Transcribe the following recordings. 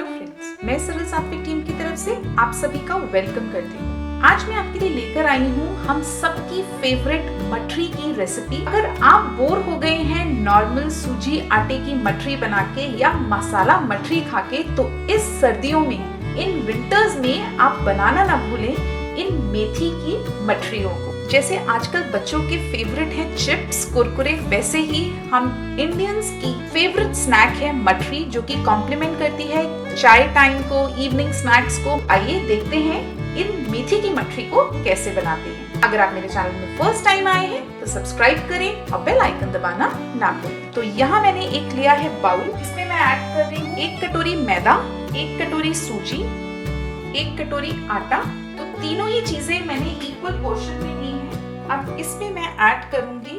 Friends, मैं सरल सात्विक टीम की तरफ से आप सभी का वेलकम करती हूँ। आज मैं आपके लिए लेकर आई हूँ हम सबकी फेवरेट मठरी की रेसिपी। अगर आप बोर हो गए हैं नॉर्मल सूजी आटे की मठरी बना के या मसाला मठरी खा के, तो इस सर्दियों में, इन विंटर्स में आप बनाना ना भूलें इन मेथी की मठरियों को। जैसे आजकल बच्चों के फेवरेट है चिप्स, कुरकुरे, वैसे ही हम इंडियंस की फेवरेट स्नैक है मठरी, जो कि कॉम्प्लीमेंट करती है चाय टाइम को, इवनिंग स्नैक्स को। आइए देखते हैं इन मेथी की मठरी को कैसे बनाते हैं। अगर आप मेरे चैनल में फर्स्ट टाइम आए हैं तो सब्सक्राइब करें और बेल आइकन दबाना ना भूलें। तो यहाँ मैंने एक लिया है बाउल, इसमें मैं ऐड कर रही हूँ 1 कटोरी मैदा, 1 कटोरी सूजी, 1 कटोरी आटा। तो तीनों ही चीजें मैंने इक्वल पोर्शन में ली है। अब इसमें मैं ऐड करूंगी,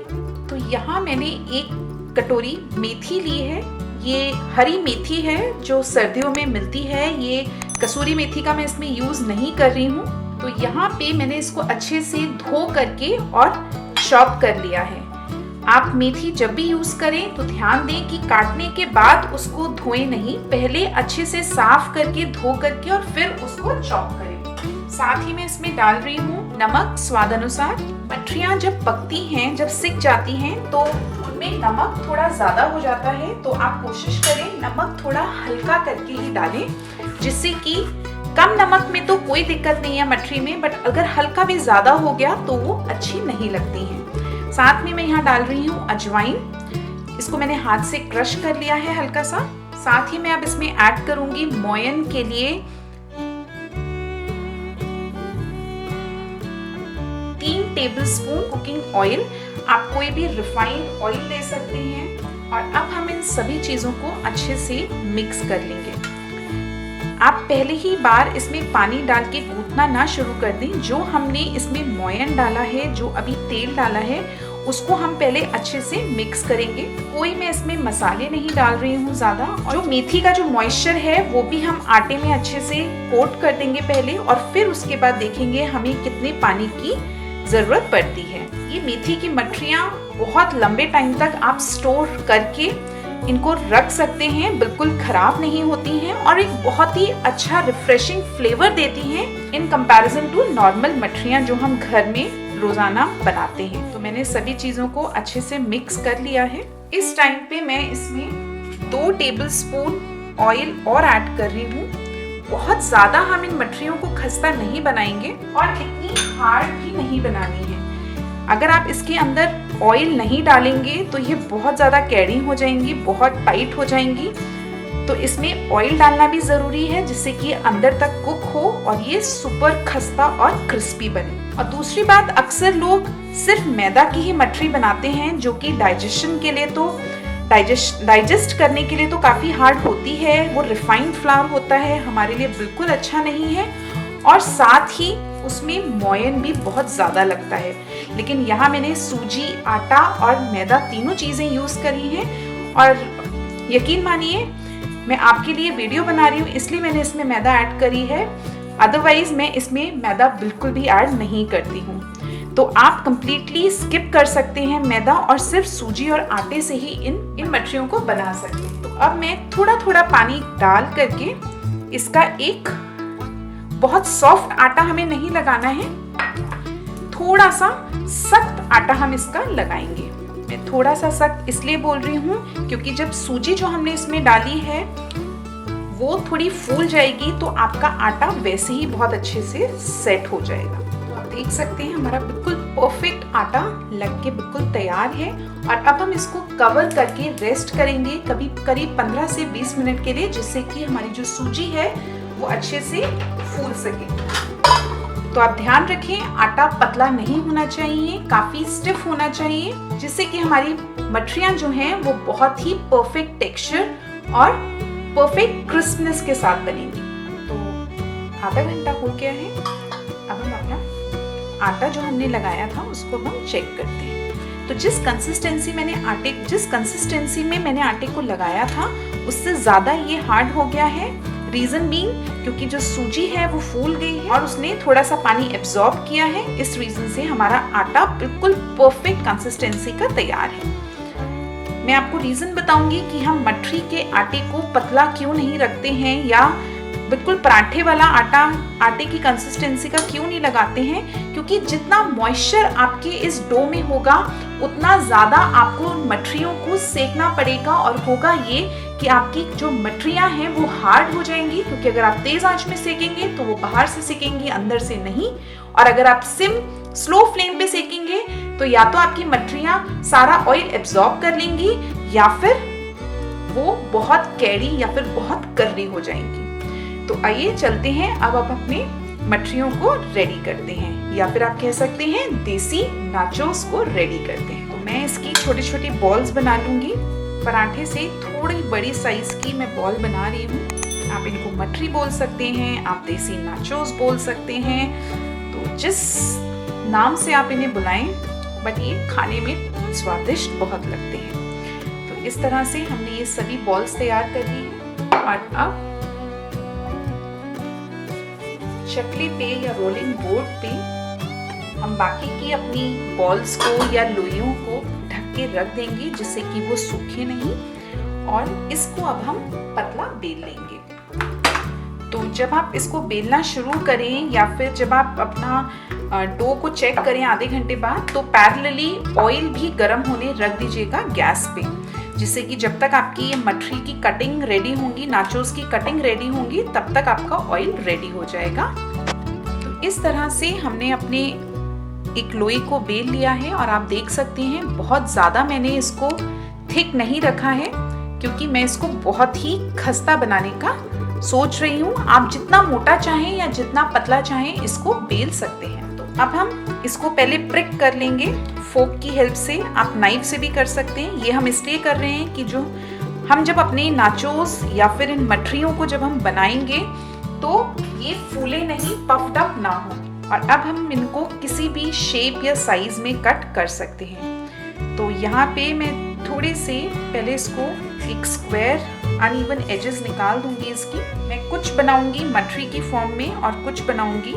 तो यहाँ मैंने 1 कटोरी मेथी ली है। ये हरी मेथी है जो सर्दियों में मिलती है। ये कसूरी मेथी का मैं इसमें यूज नहीं कर रही हूँ। तो यहाँ पे मैंने इसको अच्छे से धो करके और चॉप कर लिया है। आप मेथी जब भी यूज करें तो ध्यान दें कि काटने के बाद उसको धोएं नहीं, पहले अच्छे से साफ करके धो करके और फिर उसको चॉप करें। साथ ही मैं इसमें डाल रही हूँ नमक स्वाद अनुसार। मठरियाँ जब पकती हैं, जब सिक जाती हैं, तो उनमें नमक थोड़ा ज्यादा हो जाता है। तो आप कोशिश करें नमक थोड़ा हल्का करके ही डालें, जिससे कि कम नमक में तो कोई दिक्कत नहीं है मठरी में, बट अगर हल्का भी ज्यादा हो गया तो वो अच्छी नहीं लगती है। साथ में मैं यहाँ डाल रही हूँ अजवाइन। इसको मैंने हाथ से क्रश कर लिया है हल्का सा। साथ ही मैं अब इसमें ऐड करूंगी मोयन के लिए 3 टेबलस्पून कुकिंग ऑयल। आप कोई भी रिफाइंड ऑयल ले सकते हैं। और अब हम इन सभी चीजों को अच्छे से मिक्स कर लेंगे। आप पहले ही बार इसमें पानी डाल के गूंथना ना शुरू कर दें। जो हमने इसमें मोयन डाला है, जो अभी तेल डाला है, उसको हम पहले अच्छे से मिक्स करेंगे। कोई मैं इसमें मसाले नहीं डाल रही हूँ ज्यादा। और जो मेथी का जो मॉइस्चर है वो भी हम आटे में अच्छे से कोट कर देंगे पहले, और फिर उसके बाद देखेंगे हमें कितने पानी की जरूरत पड़ती है। ये मेथी की मठरियाँ बहुत लंबे टाइम तक आप स्टोर करके इनको रख सकते हैं, बिल्कुल खराब नहीं होती हैं और एक बहुत ही अच्छा रिफ्रेशिंग फ्लेवर देती हैं इन कंपैरिजन टू नॉर्मल मठरियाँ जो हम घर में रोजाना बनाते हैं। तो मैंने सभी चीजों को अच्छे से मिक्स कर लिया है। इस टाइम पे मैं इसमें 2 टेबलस्पून ऑयल और ऐड कर रही हूँ। बहुत ज्यादा हम इन मठरियों को खस्ता नहीं बनाएंगे और इतनी हार्ड भी नहीं बनानी है। अगर आप इसके अंदर ऑयल नहीं डालेंगे तो ये बहुत ज़्यादा कैरी हो जाएंगी, बहुत टाइट हो जाएंगी। तो इसमें ऑयल डालना भी ज़रूरी है, जिससे कि अंदर तक कुक हो और ये सुपर खस्ता और क्रिस्पी बने। और दूसरी बात, अक्सर लोग सिर्फ मैदा की ही मठरी बनाते हैं, जो कि डाइजेशन के लिए तो डाइजेस्ट करने के लिए तो काफ़ी हार्ड होती है। वो रिफाइंड फ्लावर होता है, हमारे लिए बिल्कुल अच्छा नहीं है। और साथ ही उसमें मोयन भी बहुत ज़्यादा लगता है। लेकिन यहाँ मैंने सूजी, आटा और मैदा तीनों चीज़ें यूज़ करी हैं। और यकीन मानिए, मैं आपके लिए वीडियो बना रही हूँ इसलिए मैंने इसमें मैदा ऐड करी है। अदरवाइज मैं इसमें मैदा बिल्कुल भी ऐड नहीं करती हूँ। तो आप कंप्लीटली स्किप कर सकते हैं मैदा और सिर्फ सूजी और आटे से ही इन मठरियों को बना सकते हैं। तो अब मैं थोड़ा थोड़ा पानी डाल करके इसका एक बहुत सॉफ्ट आटा हमें नहीं लगाना है, थोड़ा सा सख्त आटा हम इसका लगाएंगे। मैं थोड़ा सा सख्त इसलिए बोल रही हूँ क्योंकि जब सूजी जो हमने इसमें डाली है वो थोड़ी फूल जाएगी, तो आपका आटा वैसे ही बहुत अच्छे से सेट हो जाएगा। तो आप देख सकते हैं हमारा बिल्कुल परफेक्ट आटा लग के बिल्कुल तैयार है। और अब हम इसको कवर करके रेस्ट करेंगे करीब 15 से 20 मिनट के लिए, जिससे कि हमारी जो सूजी है वो अच्छे से फूल सके। तो आप ध्यान रखें, आटा पतला नहीं होना चाहिए, काफी स्टिफ होना चाहिए, जिससे कि हमारी मठरियाँ जो हैं वो बहुत ही परफेक्ट टेक्सचर और परफेक्ट क्रिस्पनेस के साथ बनेंगी। तो आधा घंटा हो गया है। अब हम अपना आटा जो हमने लगाया था उसको हम चेक करते हैं। तो जिस कंसिस्टेंसी में मैंने आटे को लगाया था उससे ज्यादा ये हार्ड हो गया है। रीजन बीइंग क्योंकि जो सूजी है वो फूल गई है और उसने थोड़ा सा पानी एब्जॉर्ब किया है। इस रीजन से हमारा आटा बिल्कुल परफेक्ट कंसिस्टेंसी का तैयार है। मैं आपको रीज़न बताऊंगी कि हम मठरी के आटे को पतला क्यों नहीं रखते हैं या बिल्कुल पराठे वाला आटे की कंसिस्टेंसी का क्यों नहीं लगाते हैं, क्योंकि जितना मॉइस्चर आपके इस डो में होगा उतना ज़्यादा आपको मठरियों को सेकना पड़ेगा और होगा ये कि आपकी जो मठरियाँ हैं वो हार्ड हो जाएंगी, क्योंकि अगर आप तेज़ आंच में सेकेंगे तो वो बाहर से सेकेंगी, अंदर से नहीं। और अगर आप स्लो फ्लेम पे सेकेंगे तो या तो आपकी मठरियाँ सारा ऑयल एब्जॉर्ब कर लेंगी या फिर वो बहुत कैड़ी या फिर बहुत कर्री हो जाएंगी। तो आइए चलते हैं, अब आप अपने मठरियों को रेडी करते हैं, या फिर आप कह सकते हैं देसी नाचोस को रेडी करते हैं। तो मैं इसकी छोटी छोटी बॉल्स बना लूंगी। पराठे से थोड़ी बड़ी साइज की मैं बॉल बना रही हूँ। आप इनको मठरी बोल सकते हैं, आप देसी नाचोस बोल सकते हैं, तो जिस नाम से आप इन्हें बुलाएं, बट ये खाने में स्वादिष्ट बहुत लगते हैं। तो इस तरह से हमने ये सभी बॉल्स तैयार कर ली है। और अब चकली पे या रोलिंग बोर्ड पे हम बाकी की अपनी बॉल्स को या लोइयों को ढक के रख देंगे, जिससे कि वो सूखे नहीं, और इसको अब हम पतला बेल लेंगे। तो जब आप इसको बेलना शुरू करें या फिर जब आप अपना डो को चेक करें आधे घंटे बाद, तो पैरेलली ऑयल भी गर्म होने रख दीजिएगा गैस पे, जिससे कि जब तक आपकी ये मठरी की कटिंग रेडी होंगी, नाचोस की कटिंग रेडी होंगी, तब तक आपका ऑयल रेडी हो जाएगा। तो इस तरह से हमने अपने एक लोई को बेल लिया है, और आप देख सकते हैं बहुत ज़्यादा मैंने इसको थिक नहीं रखा है, क्योंकि मैं इसको बहुत ही खस्ता बनाने का सोच रही हूँ। आप जितना मोटा चाहें या जितना पतला चाहें इसको बेल सकते हैं। तो अब हम इसको पहले प्रिक कर लेंगे फोक की हेल्प से, आप नाइफ से भी कर सकते हैं। ये हम इसलिए कर रहे हैं कि जो हम जब अपने नाचोस या फिर इन मठरियों को जब हम बनाएंगे तो ये फूले नहीं, पफ्ड अप ना हो। और अब हम इनको किसी भी शेप या साइज में कट कर सकते हैं। तो यहाँ पे मैं थोड़े से पहले इसको एक स्क्वायर अनइवन एजेस निकाल दूंगी इसकी। मैं कुछ बनाऊंगी मठरी की फॉर्म में और कुछ बनाऊंगी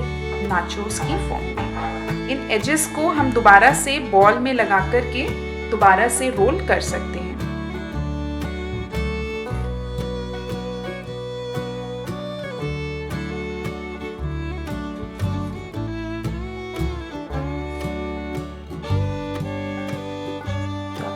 नाचोस की फॉर्म में। इन एजेस को हम दोबारा से बॉल में लगा करके दोबारा से रोल कर सकते हैं।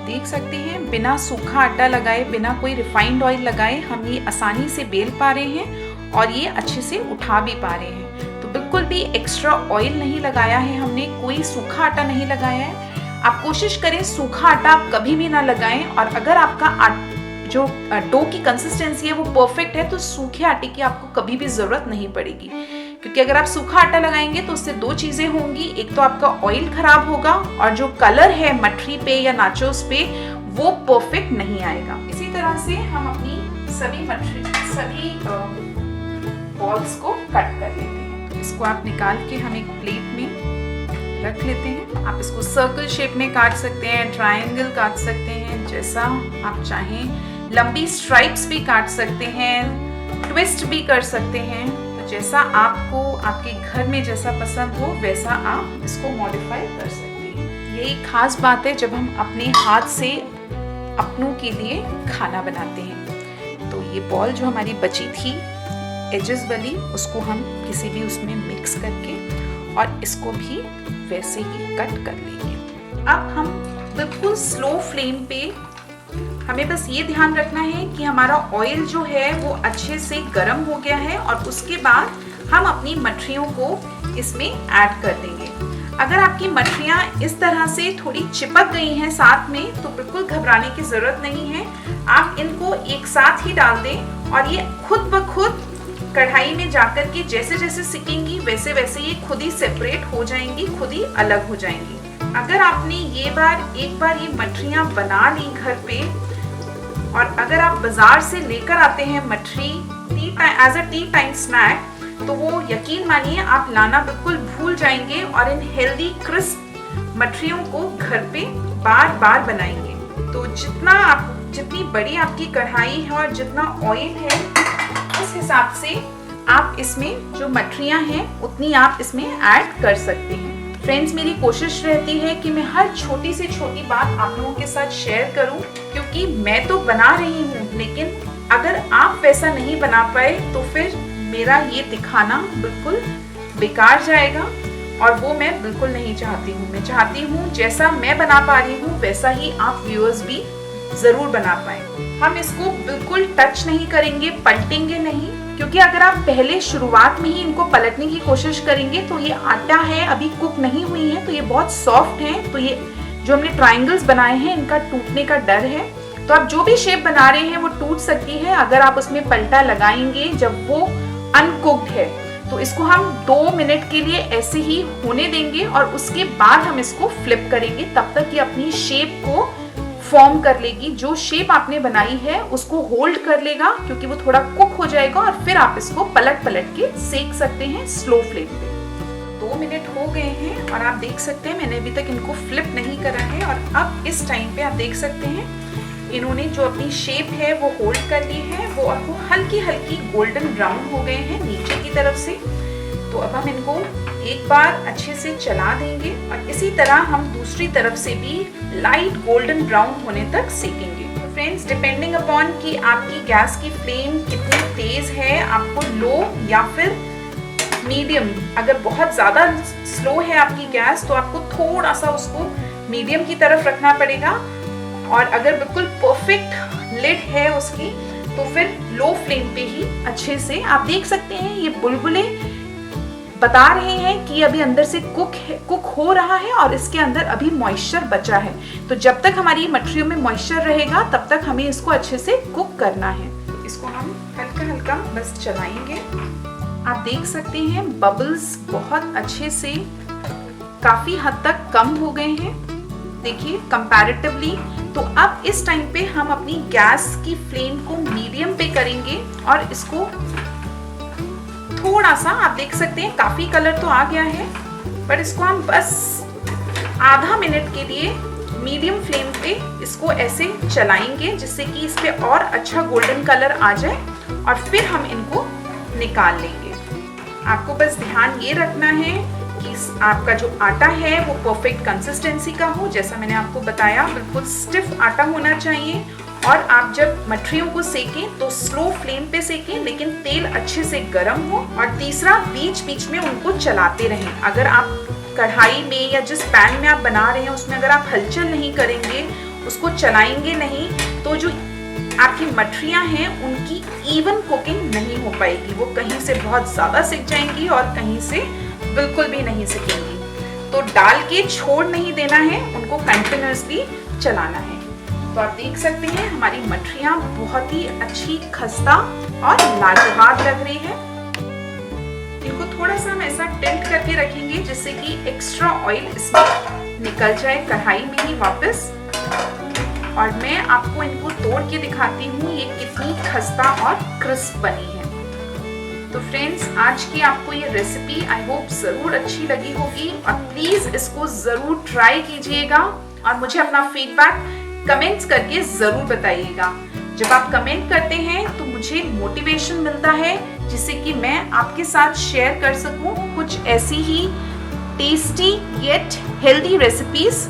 देख सकते हैं बिना सूखा आटा लगाए, बिना कोई रिफाइंड ऑयल लगाए हम ये आसानी से बेल पा रहे हैं और ये अच्छे से उठा भी पा रहे हैं। तो बिल्कुल भी एक्स्ट्रा ऑयल नहीं लगाया है हमने, कोई सूखा आटा नहीं लगाया है। आप कोशिश करें सूखा आटा आप कभी भी ना लगाएं, और अगर आपका जो डो की कंसिस्टेंसी है वो परफेक्ट है तो सूखे आटे की आपको कभी भी ज़रूरत नहीं पड़ेगी। क्योंकि अगर आप सूखा आटा लगाएंगे तो उससे दो चीज़ें होंगी, एक तो आपका ऑयल खराब होगा और जो कलर है मठरी पे या नाचोस पे वो परफेक्ट नहीं आएगा। इसी तरह से हम अपनी सभी बॉल्स को कट कर लेते हैं। तो इसको आप निकाल के हम एक प्लेट में रख लेते हैं। आप इसको सर्कल शेप में काट सकते हैं, ट्रायंगल काट सकते हैं, जैसा आप चाहें। लंबी स्ट्राइप्स भी काट सकते हैं, ट्विस्ट भी कर सकते हैं। जैसा आपको आपके घर में जैसा पसंद हो वैसा आप इसको मॉडिफाई कर सकते हैं। ये एक खास बात है जब हम अपने हाथ से अपनों के लिए खाना बनाते हैं। तो ये बॉल जो हमारी बची थी एजेस वाली, उसको हम किसी भी उसमें मिक्स करके और इसको भी वैसे ही कट कर लेंगे। अब हम बिल्कुल स्लो फ्लेम पे, हमें बस ये ध्यान रखना है कि हमारा ऑयल जो है वो अच्छे से गर्म हो गया है, और उसके बाद हम अपनी मठरियों को इसमें ऐड कर देंगे। अगर आपकी मठरियाँ इस तरह से थोड़ी चिपक गई हैं साथ में तो बिल्कुल घबराने की ज़रूरत नहीं है। आप इनको एक साथ ही डाल दें और ये खुद ब खुद कढ़ाई में जाकर के जैसे जैसे सिकेंगी वैसे वैसे ये खुद ही सेपरेट हो जाएंगी, खुद ही अलग हो जाएंगी। अगर आपने एक बार ये मठरियाँ बना ली घर पे, और अगर आप बाजार से लेकर आते हैं mathri as a tea time snack, तो वो यकीन मानिए आप लाना बिल्कुल भूल जाएंगे और इन हेल्दी क्रिस्प मठरियों को घर पे बार बार बनाएंगे। तो जितनी बड़ी आपकी कढ़ाई है और जितना ऑयल है उस हिसाब से आप इसमें जो मठरियाँ हैं उतनी आप इसमें ऐड कर सकते हैं। फ्रेंड्स, मेरी कोशिश रहती है कि मैं हर छोटी से छोटी बात आप लोगों के साथ शेयर करूं, क्योंकि मैं तो बना रही हूँ, लेकिन अगर आप वैसा नहीं बना पाए तो फिर मेरा ये दिखाना बिल्कुल बेकार जाएगा और वो मैं बिल्कुल नहीं चाहती हूँ। मैं चाहती हूँ जैसा मैं बना पा रही हूँ वैसा ही आप व्यूअर्स भी जरूर बना पाए। हम इसको बिल्कुल टच नहीं करेंगे, पलटेंगे नहीं, क्योंकि अगर आप पहले शुरुआत में ही इनको पलटने की कोशिश करेंगे तो ये आटा है, अभी कुक नहीं हुई है, तो ये बहुत सॉफ्ट है, तो ये जो हमने ट्रायंगल्स बनाए हैं इनका टूटने का डर है। तो आप जो भी शेप बना रहे हैं वो टूट सकती है अगर आप उसमें पलटा लगाएंगे जब वो अनकुक्ड है। तो इसको हम 2 मिनट के लिए ऐसे ही होने देंगे और उसके बाद हम इसको फ्लिप करेंगे। तब तक ये अपनी शेप को फॉर्म कर लेगी, जो शेप आपने बनाई है उसको होल्ड कर लेगा, क्योंकि वो थोड़ा कुक हो जाएगा और फिर आप इसको पलट के सेक सकते हैं स्लो फ्लेम पे। 2 मिनट हो गए हैं और आप देख सकते हैं मैंने अभी तक इनको फ्लिप नहीं करा है। और अब इस टाइम पे आप देख सकते हैं इन्होंने जो अपनी शेप है वो होल्ड कर ली है, वो आपको हल्की हल्की गोल्डन ब्राउन हो गए हैं नीचे की तरफ से। तो अब हम इनको एक बार अच्छे से चला देंगे और इसी तरह हम दूसरी तरफ से भी लाइट गोल्डन ब्राउन होने तक सेकेंगे। तो फ्रेंड्स, डिपेंडिंग अपॉन कि आपकी गैस की फ्लेम कितनी तेज है, आपको लो या फिर मीडियम, अगर बहुत ज़्यादा स्लो है आपकी गैस तो आपको थोड़ा सा उसको मीडियम की तरफ रखना पड़ेगा, और अगर बिल्कुल परफेक्ट लिड है उसकी तो फिर लो फ्लेम पे ही अच्छे से आप देख सकते हैं ये बुलबुले बता रहे हैं कि अभी अंदर से कुक हो रहा है और इसके अंदर अभी मॉइस्चर बचा है। तो जब तक हमारी मटरियों में मॉइस्चर रहेगा तब तक हमें इसको अच्छे से कुक करना है। इसको हम हल्का हल्का बस चलाएंगे। आप देख सकते हैं बबल्स बहुत अच्छे से काफी हद तक कम हो गए हैं, देखिए कंपैरेटिवली। तो अब इस टाइम पे हम अपनी गैस की फ्लेम को मीडियम पे करेंगे और इसको थोड़ा सा, आप देख सकते हैं काफी कलर तो आ गया है, पर इसको हम बस आधा मिनट के लिए मीडियम फ्लेम पे इसको ऐसे चलाएंगे जिससे कि इस पे और अच्छा गोल्डन कलर आ जाए और फिर हम इनको निकाल लेंगे। आपको बस ध्यान ये रखना है कि आपका जो आटा है वो परफेक्ट कंसिस्टेंसी का हो, जैसा मैंने आपको बताया बिल्कुल स्टिफ आटा होना चाहिए। और आप जब मटरियों को सेकें तो स्लो फ्लेम पे सेकें, लेकिन तेल अच्छे से गर्म हो। और तीसरा, बीच बीच में उनको चलाते रहें। अगर आप कढ़ाई में या जिस पैन में आप बना रहे हैं उसमें अगर आप हलचल नहीं करेंगे, उसको चलाएंगे नहीं, तो जो आपकी मटरियां हैं उनकी इवन कुकिंग नहीं हो पाएगी। वो कहीं से बहुत ज़्यादा सिक जाएंगी और कहीं से बिल्कुल भी नहीं सिकेंगी। तो डाल के छोड़ नहीं देना है, उनको कंटिन्यूअसली चलाना है। तो आप देख सकते हैं हमारी मटरियां बहुत ही अच्छी, खस्ता और लाजवाब लग रही है। इनको थोड़ा सा हम ऐसा टिल्ट करके रखेंगे जिससे कि एक्स्ट्रा ऑयल इसमें निकल जाए कढ़ाई में ही वापस। और मैं आपको इनको तोड़ के दिखाती हूँ ये कितनी खस्ता और क्रिस्प बनी है। तो फ्रेंड्स, आज की आपको ये रेसिपी आई होप ज़रूर अच्छी लगी होगी और प्लीज़ इसको ज़रूर ट्राई कीजिएगा और मुझे अपना फीडबैक कमेंट्स करके ज़रूर बताइएगा। जब आप कमेंट करते हैं तो मुझे मोटिवेशन मिलता है जिससे कि मैं आपके साथ शेयर कर सकूं कुछ ऐसी ही tasty yet healthy recipes,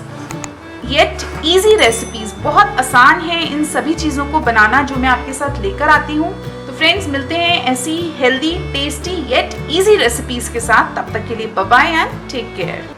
yet easy recipes. बहुत आसान है इन सभी चीज़ों को बनाना जो मैं आपके साथ लेकर आती हूँ। तो फ्रेंड्स, मिलते हैं ऐसी healthy, tasty yet easy recipes के साथ। तब तक के लिए bye bye and take care.